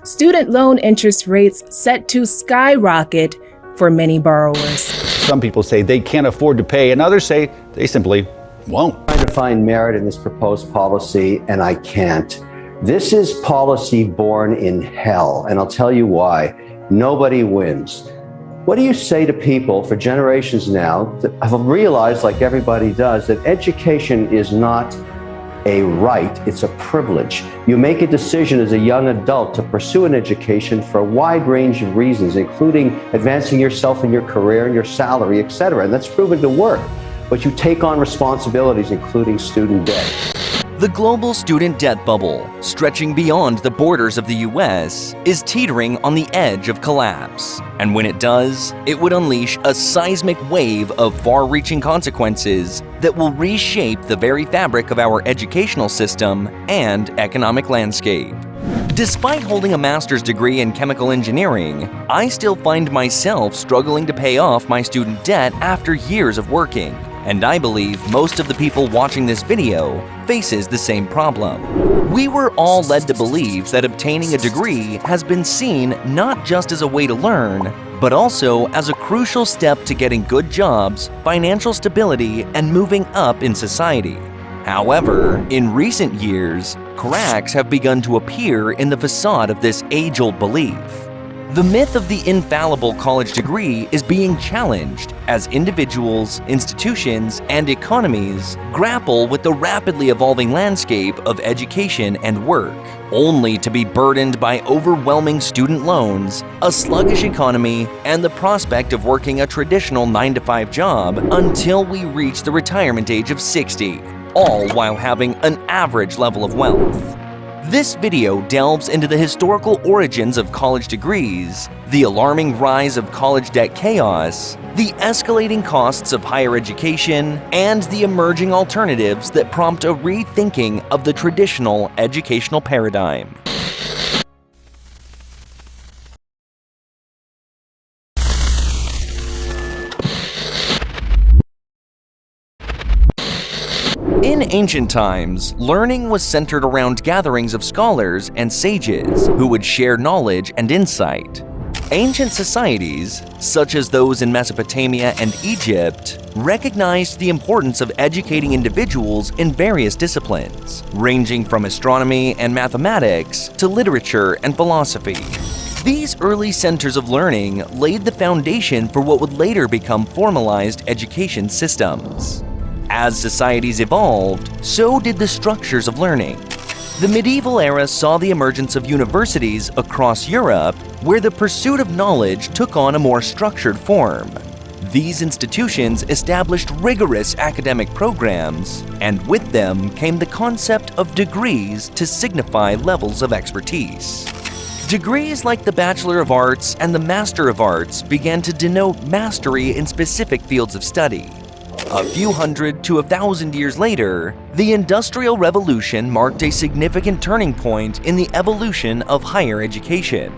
student loan interest rates set to skyrocket for many borrowers. Some people say they can't afford to pay, and others say they simply won't. I'm trying to find merit in this proposed policy, and I can't. This is policy born in hell, and I'll tell you why. Nobody wins. What do you say to people for generations now that have realized, like everybody does, that education is not a right, it's a privilege. You make a decision as a young adult to pursue an education for a wide range of reasons, including advancing yourself in your career and your salary, etc. And that's proven to work. But you take on responsibilities, including student debt. The global student debt bubble, stretching beyond the borders of the US, is teetering on the edge of collapse. And when it does, it would unleash a seismic wave of far-reaching consequences that will reshape the very fabric of our educational system and economic landscape. Despite holding a master's degree in chemical engineering, I still find myself struggling to pay off my student debt after years of working. And I believe most of the people watching this video faces the same problem. We were all led to believe that obtaining a degree has been seen not just as a way to learn, but also as a crucial step to getting good jobs, financial stability, and moving up in society. However, in recent years, cracks have begun to appear in the facade of this age-old belief. The myth of the infallible college degree is being challenged as individuals, institutions, and economies grapple with the rapidly evolving landscape of education and work, only to be burdened by overwhelming student loans, a sluggish economy, and the prospect of working a traditional 9-to-5 job until we reach the retirement age of 60, all while having an average level of wealth. This video delves into the historical origins of college degrees, the alarming rise of college debt chaos, the escalating costs of higher education, and the emerging alternatives that prompt a rethinking of the traditional educational paradigm. In ancient times, learning was centered around gatherings of scholars and sages who would share knowledge and insight. Ancient societies, such as those in Mesopotamia and Egypt, recognized the importance of educating individuals in various disciplines, ranging from astronomy and mathematics to literature and philosophy. These early centers of learning laid the foundation for what would later become formalized education systems. As societies evolved, so did the structures of learning. The medieval era saw the emergence of universities across Europe, where the pursuit of knowledge took on a more structured form. These institutions established rigorous academic programs, and with them came the concept of degrees to signify levels of expertise. Degrees like the Bachelor of Arts and the Master of Arts began to denote mastery in specific fields of study. A few hundred to 1,000 years later, the Industrial Revolution marked a significant turning point in the evolution of higher education.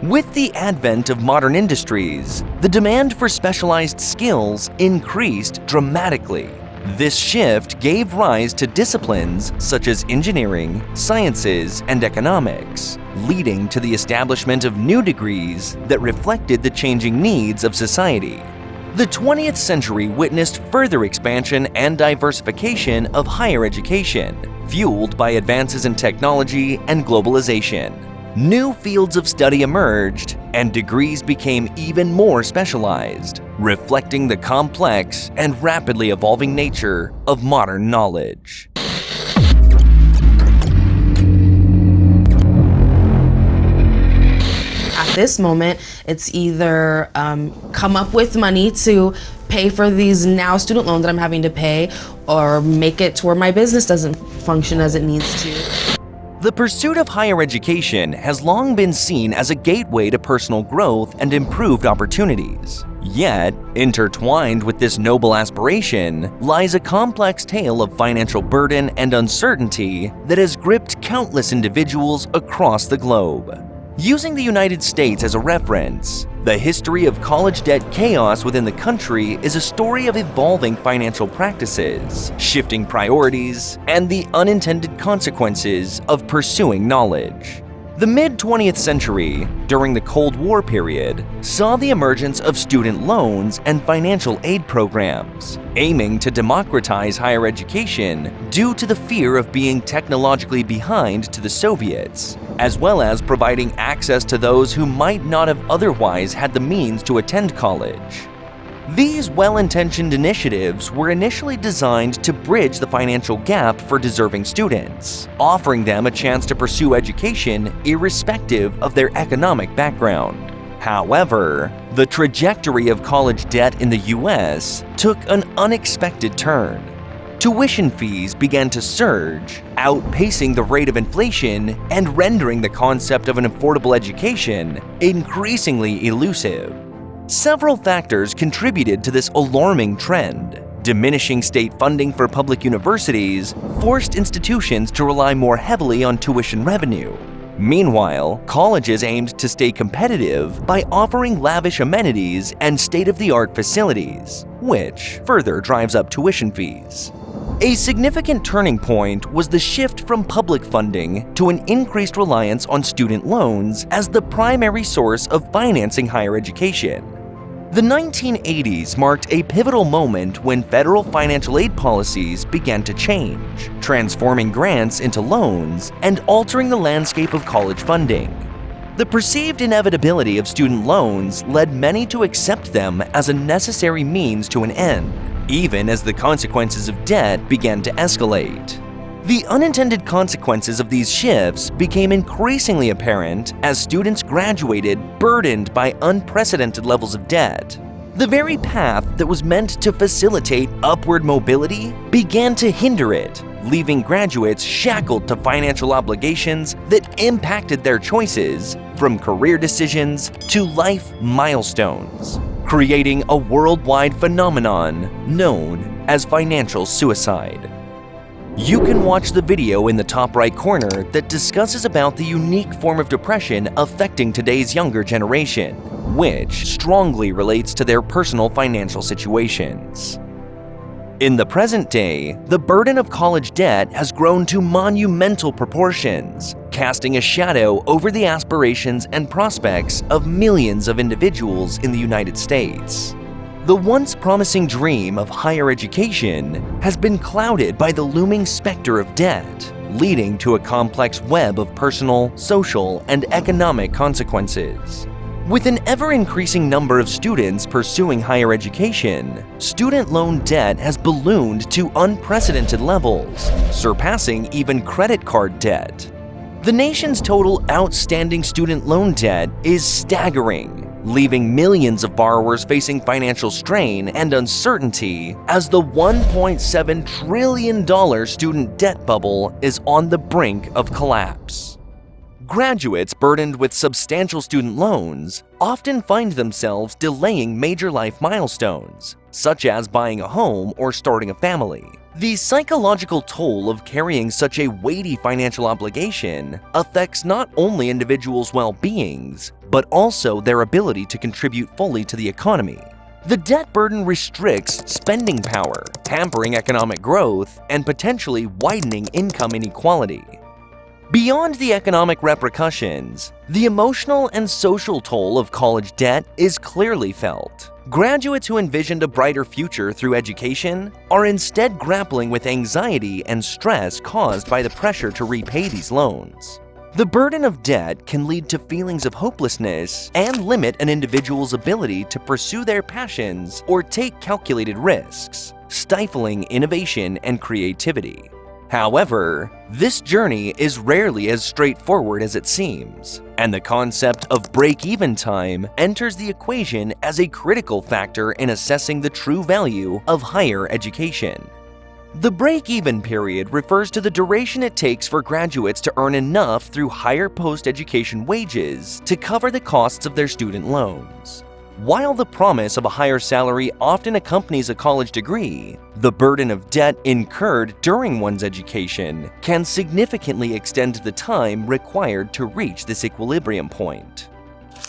With the advent of modern industries, the demand for specialized skills increased dramatically. This shift gave rise to disciplines such as engineering, sciences, and economics, leading to the establishment of new degrees that reflected the changing needs of society. The 20th century witnessed further expansion and diversification of higher education, fueled by advances in technology and globalization. New fields of study emerged, and degrees became even more specialized, reflecting the complex and rapidly evolving nature of modern knowledge. At this moment, it's either come up with money to pay for these now student loans that I'm having to pay, or make it to where my business doesn't function as it needs to. The pursuit of higher education has long been seen as a gateway to personal growth and improved opportunities. Yet, intertwined with this noble aspiration lies a complex tale of financial burden and uncertainty that has gripped countless individuals across the globe. Using the United States as a reference, the history of college debt chaos within the country is a story of evolving financial practices, shifting priorities, and the unintended consequences of pursuing knowledge. The mid-20th century, during the Cold War period, saw the emergence of student loans and financial aid programs, aiming to democratize higher education due to the fear of being technologically behind to the Soviets, as well as providing access to those who might not have otherwise had the means to attend college. These well-intentioned initiatives were initially designed to bridge the financial gap for deserving students, offering them a chance to pursue education irrespective of their economic background. However, the trajectory of college debt in the US took an unexpected turn. Tuition fees began to surge, outpacing the rate of inflation and rendering the concept of an affordable education increasingly elusive. Several factors contributed to this alarming trend. Diminishing state funding for public universities forced institutions to rely more heavily on tuition revenue. Meanwhile, colleges aimed to stay competitive by offering lavish amenities and state-of-the-art facilities, which further drives up tuition fees. A significant turning point was the shift from public funding to an increased reliance on student loans as the primary source of financing higher education. The 1980s marked a pivotal moment when federal financial aid policies began to change, transforming grants into loans and altering the landscape of college funding. The perceived inevitability of student loans led many to accept them as a necessary means to an end, even as the consequences of debt began to escalate. The unintended consequences of these shifts became increasingly apparent as students graduated burdened by unprecedented levels of debt. The very path that was meant to facilitate upward mobility began to hinder it, leaving graduates shackled to financial obligations that impacted their choices, from career decisions to life milestones, creating a worldwide phenomenon known as financial suicide. You can watch the video in the top right corner that discusses about the unique form of depression affecting today's younger generation, which strongly relates to their personal financial situations. In the present day, the burden of college debt has grown to monumental proportions, casting a shadow over the aspirations and prospects of millions of individuals in the United States. The once promising dream of higher education has been clouded by the looming specter of debt, leading to a complex web of personal, social, and economic consequences. With an ever-increasing number of students pursuing higher education, student loan debt has ballooned to unprecedented levels, surpassing even credit card debt. The nation's total outstanding student loan debt is staggering, leaving millions of borrowers facing financial strain and uncertainty as the $1.7 trillion student debt bubble is on the brink of collapse. Graduates burdened with substantial student loans often find themselves delaying major life milestones, such as buying a home or starting a family. The psychological toll of carrying such a weighty financial obligation affects not only individuals' well-beings, but also their ability to contribute fully to the economy. The debt burden restricts spending power, hampering economic growth, and potentially widening income inequality. Beyond the economic repercussions, the emotional and social toll of college debt is clearly felt. Graduates who envisioned a brighter future through education are instead grappling with anxiety and stress caused by the pressure to repay these loans. The burden of debt can lead to feelings of hopelessness and limit an individual's ability to pursue their passions or take calculated risks, stifling innovation and creativity. However, this journey is rarely as straightforward as it seems, and the concept of break-even time enters the equation as a critical factor in assessing the true value of higher education. The break-even period refers to the duration it takes for graduates to earn enough through higher post-education wages to cover the costs of their student loans. While the promise of a higher salary often accompanies a college degree, the burden of debt incurred during one's education can significantly extend the time required to reach this equilibrium point.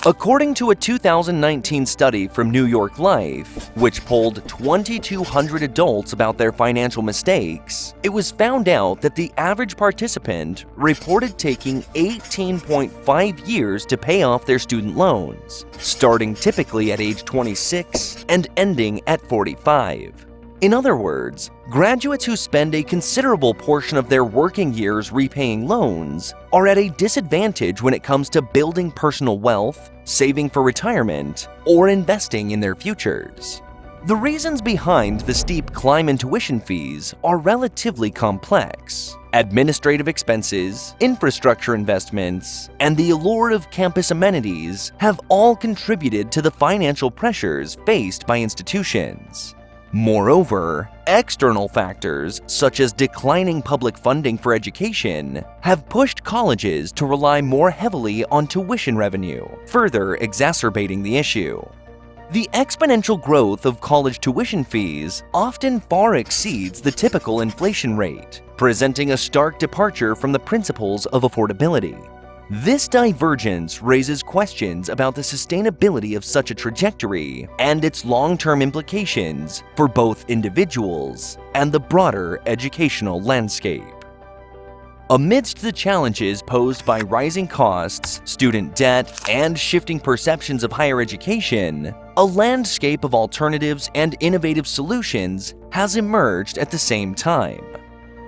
According to a 2019 study from New York Life, which polled 2,200 adults about their financial mistakes, it was found out that the average participant reported taking 18.5 years to pay off their student loans, starting typically at age 26 and ending at 45. In other words, graduates who spend a considerable portion of their working years repaying loans are at a disadvantage when it comes to building personal wealth, saving for retirement, or investing in their futures. The reasons behind the steep climb in tuition fees are relatively complex. Administrative expenses, infrastructure investments, and the allure of campus amenities have all contributed to the financial pressures faced by institutions. Moreover, external factors such as declining public funding for education have pushed colleges to rely more heavily on tuition revenue, further exacerbating the issue. The exponential growth of college tuition fees often far exceeds the typical inflation rate, presenting a stark departure from the principles of affordability. This divergence raises questions about the sustainability of such a trajectory and its long-term implications for both individuals and the broader educational landscape. Amidst the challenges posed by rising costs, student debt, and shifting perceptions of higher education, a landscape of alternatives and innovative solutions has emerged at the same time.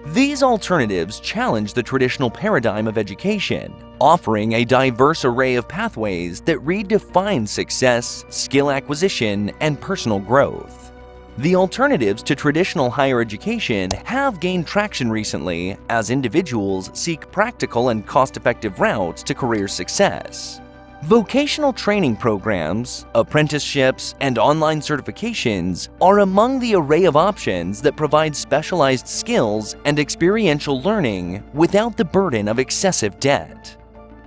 These alternatives challenge the traditional paradigm of education, offering a diverse array of pathways that redefine success, skill acquisition, and personal growth. The alternatives to traditional higher education have gained traction recently as individuals seek practical and cost-effective routes to career success. Vocational training programs, apprenticeships, and online certifications are among the array of options that provide specialized skills and experiential learning without the burden of excessive debt.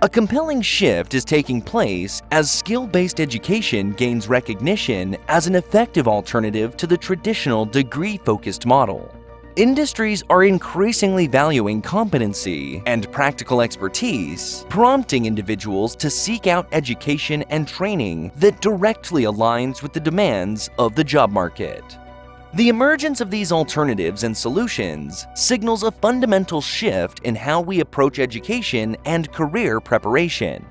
A compelling shift is taking place as skill-based education gains recognition as an effective alternative to the traditional degree-focused model. Industries are increasingly valuing competency and practical expertise, prompting individuals to seek out education and training that directly aligns with the demands of the job market. The emergence of these alternatives and solutions signals a fundamental shift in how we approach education and career preparation.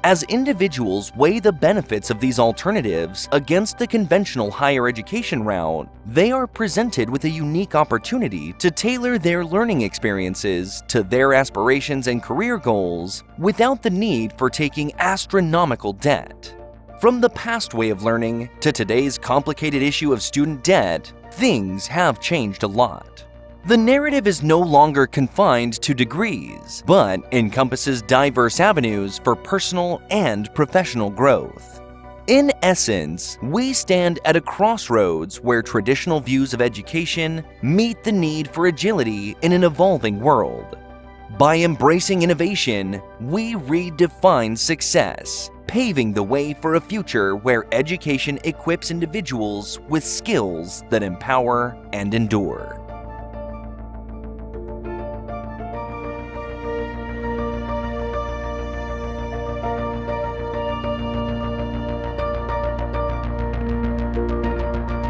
As individuals weigh the benefits of these alternatives against the conventional higher education route, they are presented with a unique opportunity to tailor their learning experiences to their aspirations and career goals without the need for taking astronomical debt. From the past way of learning to today's complicated issue of student debt, things have changed a lot. The narrative is no longer confined to degrees, but encompasses diverse avenues for personal and professional growth. In essence, we stand at a crossroads where traditional views of education meet the need for agility in an evolving world. By embracing innovation, we redefine success, paving the way for a future where education equips individuals with skills that empower and endure.